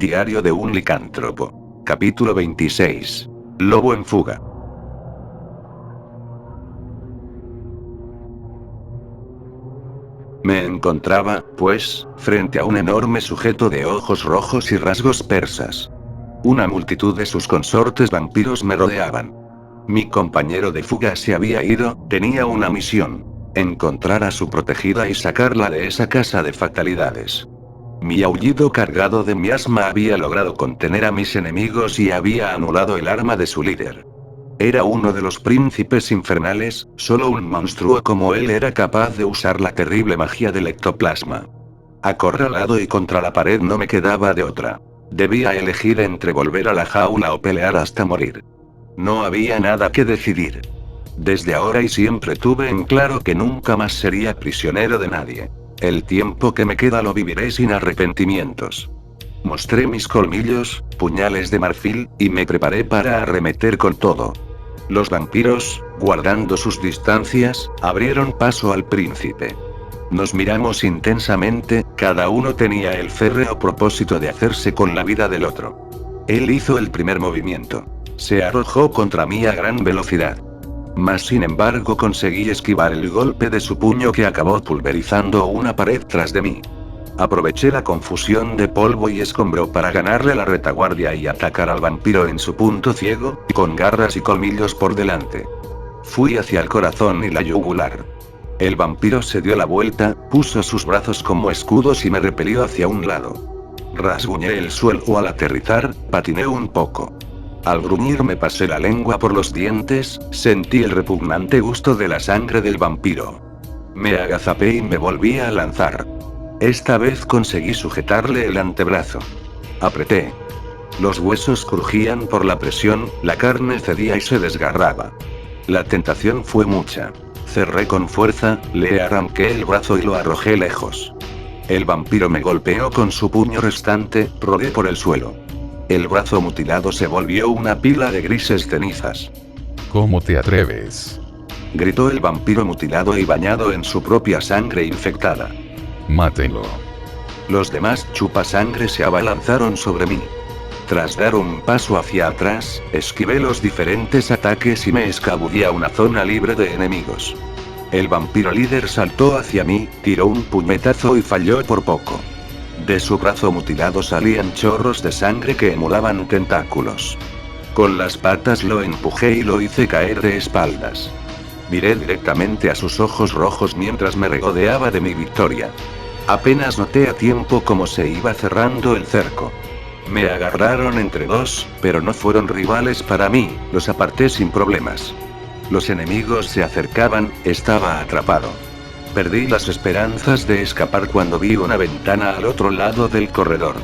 Diario de un licántropo. Capítulo 26. Lobo en fuga. Me encontraba, pues, frente a un enorme sujeto de ojos rojos y rasgos persas. Una multitud de sus consortes vampiros me rodeaban. Mi compañero de fuga se había ido, tenía una misión: encontrar a su protegida y sacarla de esa casa de fatalidades. Mi aullido cargado de miasma había logrado contener a mis enemigos y había anulado el arma de su líder. Era uno de los príncipes infernales, solo un monstruo como él era capaz de usar la terrible magia del ectoplasma. Acorralado y contra la pared no me quedaba de otra. Debía elegir entre volver a la jaula o pelear hasta morir. No había nada que decidir. Desde ahora y siempre tuve en claro que nunca más sería prisionero de nadie. El tiempo que me queda lo viviré sin arrepentimientos. Mostré mis colmillos, puñales de marfil, y me preparé para arremeter con todo. Los vampiros, guardando sus distancias, abrieron paso al príncipe. Nos miramos intensamente, cada uno tenía el férreo propósito de hacerse con la vida del otro. Él hizo el primer movimiento. Se arrojó contra mí a gran velocidad. Mas sin embargo conseguí esquivar el golpe de su puño que acabó pulverizando una pared tras de mí. Aproveché la confusión de polvo y escombro para ganarle la retaguardia y atacar al vampiro en su punto ciego, con garras y colmillos por delante. Fui hacia el corazón y la yugular. El vampiro se dio la vuelta, puso sus brazos como escudos y me repelió hacia un lado. Rasguñé el suelo al aterrizar, patiné un poco. Al gruñir me pasé la lengua por los dientes, sentí el repugnante gusto de la sangre del vampiro. Me agazapé y me volví a lanzar. Esta vez conseguí sujetarle el antebrazo. Apreté. Los huesos crujían por la presión, la carne cedía y se desgarraba. La tentación fue mucha. Cerré con fuerza, le arranqué el brazo y lo arrojé lejos. El vampiro me golpeó con su puño restante, rodé por el suelo. El brazo mutilado se volvió una pila de grises cenizas. ¿Cómo te atreves? Gritó el vampiro mutilado y bañado en su propia sangre infectada. Mátenlo. Los demás chupasangre se abalanzaron sobre mí. Tras dar un paso hacia atrás, esquivé los diferentes ataques y me escabullí a una zona libre de enemigos. El vampiro líder saltó hacia mí, tiró un puñetazo y falló por poco. De su brazo mutilado salían chorros de sangre que emulaban tentáculos. Con las patas lo empujé y lo hice caer de espaldas. Miré directamente a sus ojos rojos mientras me regodeaba de mi victoria. Apenas noté a tiempo cómo se iba cerrando el cerco. Me agarraron entre dos, pero no fueron rivales para mí, los aparté sin problemas. Los enemigos se acercaban, estaba atrapado. Perdí las esperanzas de escapar cuando vi una ventana al otro lado del corredor.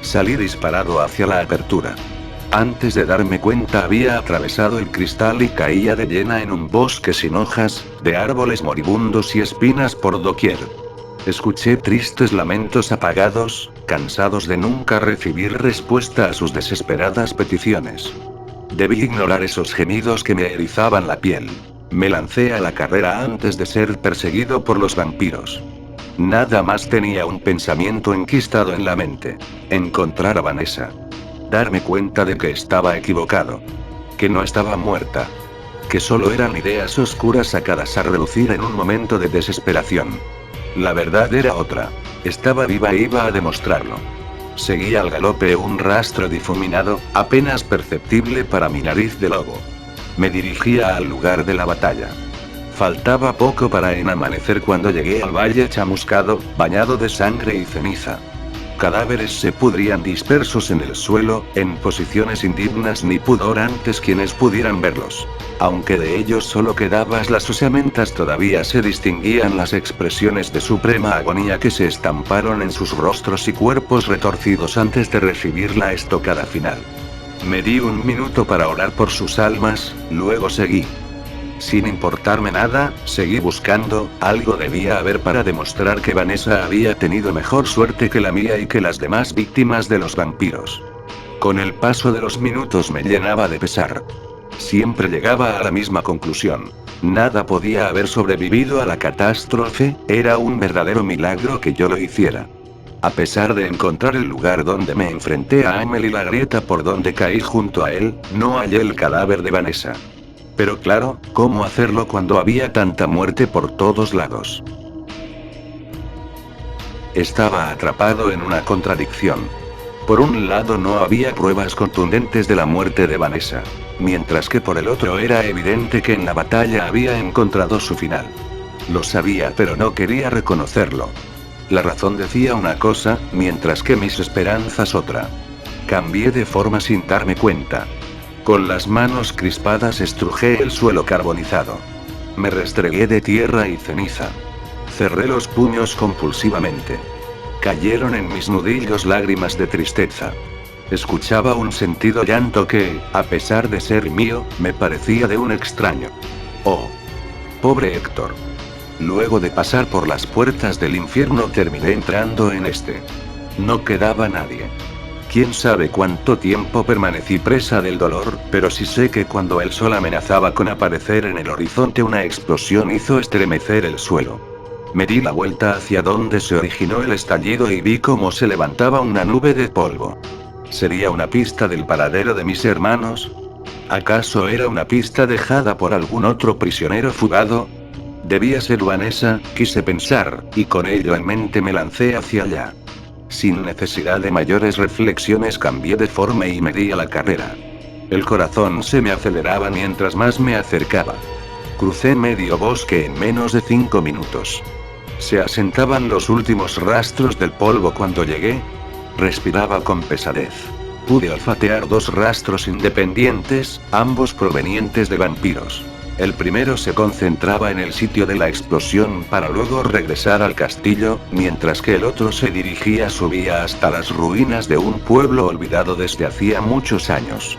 Salí disparado hacia la apertura. Antes de darme cuenta había atravesado el cristal y caía de llena en un bosque sin hojas, de árboles moribundos y espinas por doquier. Escuché tristes lamentos apagados, cansados de nunca recibir respuesta a sus desesperadas peticiones. Debí ignorar esos gemidos que me erizaban la piel. Me lancé a la carrera antes de ser perseguido por los vampiros. Nada más tenía un pensamiento enquistado en la mente: encontrar a Vanessa. Darme cuenta de que estaba equivocado. Que no estaba muerta. Que solo eran ideas oscuras sacadas a relucir en un momento de desesperación. La verdad era otra. Estaba viva e iba a demostrarlo. Seguía al galope un rastro difuminado, apenas perceptible para mi nariz de lobo. Me dirigía al lugar de la batalla. Faltaba poco para amanecer cuando llegué al valle chamuscado, bañado de sangre y ceniza. Cadáveres se pudrían dispersos en el suelo, en posiciones indignas ni pudor antes quienes pudieran verlos. Aunque de ellos solo quedaban las osamentas, todavía se distinguían las expresiones de suprema agonía que se estamparon en sus rostros y cuerpos retorcidos antes de recibir la estocada final. Me di un minuto para orar por sus almas, luego seguí. Sin importarme nada, seguí buscando, algo debía haber para demostrar que Vanessa había tenido mejor suerte que la mía y que las demás víctimas de los vampiros. Con el paso de los minutos me llenaba de pesar. Siempre llegaba a la misma conclusión: nada podía haber sobrevivido a la catástrofe, era un verdadero milagro que yo lo hiciera. A pesar de encontrar el lugar donde me enfrenté a Amel y la grieta por donde caí junto a él, no hallé el cadáver de Vanessa. Pero claro, ¿cómo hacerlo cuando había tanta muerte por todos lados? Estaba atrapado en una contradicción. Por un lado no había pruebas contundentes de la muerte de Vanessa, mientras que por el otro era evidente que en la batalla había encontrado su final. Lo sabía pero no quería reconocerlo. La razón decía una cosa, mientras que mis esperanzas otra. Cambié de forma sin darme cuenta. Con las manos crispadas estrujé el suelo carbonizado. Me restregué de tierra y ceniza. Cerré los puños compulsivamente. Cayeron en mis nudillos lágrimas de tristeza. Escuchaba un sentido llanto que, a pesar de ser mío, me parecía de un extraño. Oh. Pobre Héctor. Luego de pasar por las puertas del infierno terminé entrando en este. No quedaba nadie. Quién sabe cuánto tiempo permanecí presa del dolor, pero sí sé que cuando el sol amenazaba con aparecer en el horizonte una explosión hizo estremecer el suelo. Me di la vuelta hacia donde se originó el estallido y vi cómo se levantaba una nube de polvo. ¿Sería una pista del paradero de mis hermanos? ¿Acaso era una pista dejada por algún otro prisionero fugado? Debía ser Vanessa, quise pensar, y con ello en mente me lancé hacia allá. Sin necesidad de mayores reflexiones cambié de forma y me di a la carrera. El corazón se me aceleraba mientras más me acercaba. Crucé medio bosque en menos de 5 minutos. Se asentaban los últimos rastros del polvo cuando llegué. Respiraba con pesadez. Pude olfatear 2 rastros independientes, ambos provenientes de vampiros. El primero se concentraba en el sitio de la explosión para luego regresar al castillo, mientras que el otro subía hasta las ruinas de un pueblo olvidado desde hacía muchos años.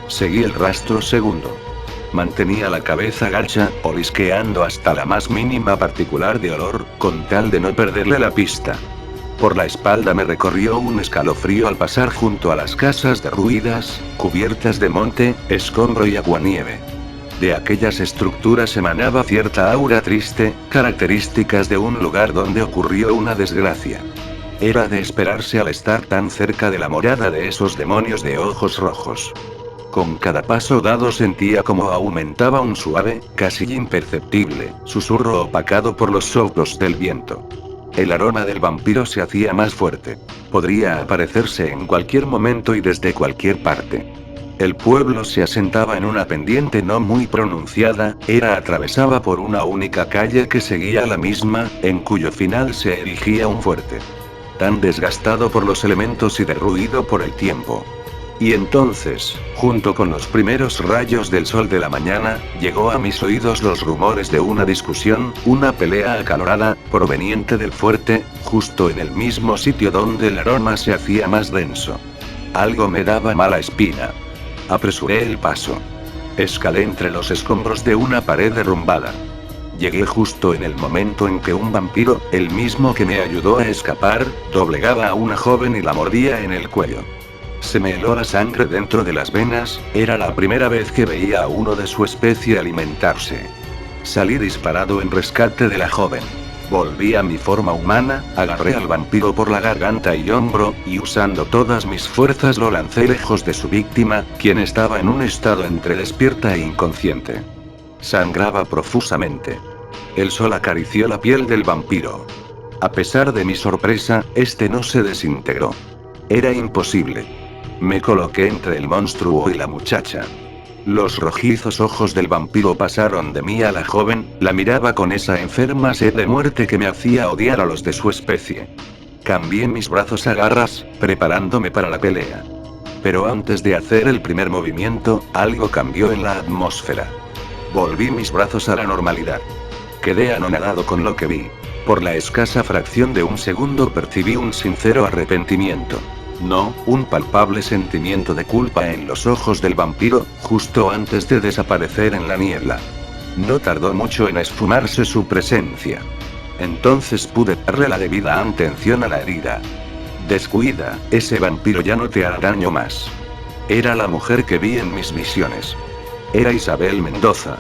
Seguí el rastro segundo. Mantenía la cabeza gacha, olisqueando hasta la más mínima particular de olor, con tal de no perderle la pista. Por la espalda me recorrió un escalofrío al pasar junto a las casas derruidas, cubiertas de monte, escombro y aguanieve. De aquellas estructuras emanaba cierta aura triste, características de un lugar donde ocurrió una desgracia. Era de esperarse al estar tan cerca de la morada de esos demonios de ojos rojos. Con cada paso dado sentía como aumentaba un suave, casi imperceptible, susurro opacado por los soplos del viento. El aroma del vampiro se hacía más fuerte. Podría aparecerse en cualquier momento y desde cualquier parte. El pueblo se asentaba en una pendiente no muy pronunciada, atravesada por una única calle que seguía la misma, en cuyo final se erigía un fuerte. Tan desgastado por los elementos y derruido por el tiempo. Y entonces, junto con los primeros rayos del sol de la mañana, llegó a mis oídos los rumores de una discusión, una pelea acalorada, proveniente del fuerte, justo en el mismo sitio donde el aroma se hacía más denso. Algo me daba mala espina. Apresuré el paso. Escalé entre los escombros de una pared derrumbada. Llegué justo en el momento en que un vampiro, el mismo que me ayudó a escapar, doblegaba a una joven y la mordía en el cuello. Se me heló la sangre dentro de las venas, era la primera vez que veía a uno de su especie alimentarse. Salí disparado en rescate de la joven. Volví a mi forma humana, agarré al vampiro por la garganta y hombro, y usando todas mis fuerzas lo lancé lejos de su víctima, quien estaba en un estado entre despierta e inconsciente. Sangraba profusamente. El sol acarició la piel del vampiro. A pesar de mi sorpresa, este no se desintegró. Era imposible. Me coloqué entre el monstruo y la muchacha. Los rojizos ojos del vampiro pasaron de mí a la joven, la miraba con esa enferma sed de muerte que me hacía odiar a los de su especie. Cambié mis brazos a garras, preparándome para la pelea. Pero antes de hacer el primer movimiento, algo cambió en la atmósfera. Volví mis brazos a la normalidad. Quedé anonadado con lo que vi. Por la escasa fracción de un segundo percibí un sincero arrepentimiento. No, un palpable sentimiento de culpa en los ojos del vampiro, justo antes de desaparecer en la niebla. No tardó mucho en esfumarse su presencia. Entonces pude darle la debida atención a la herida. Descuida, ese vampiro ya no te hará daño más. Era la mujer que vi en mis visiones. Era Isabel Mendoza.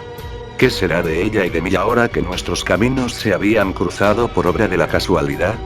¿Qué será de ella y de mí ahora que nuestros caminos se habían cruzado por obra de la casualidad?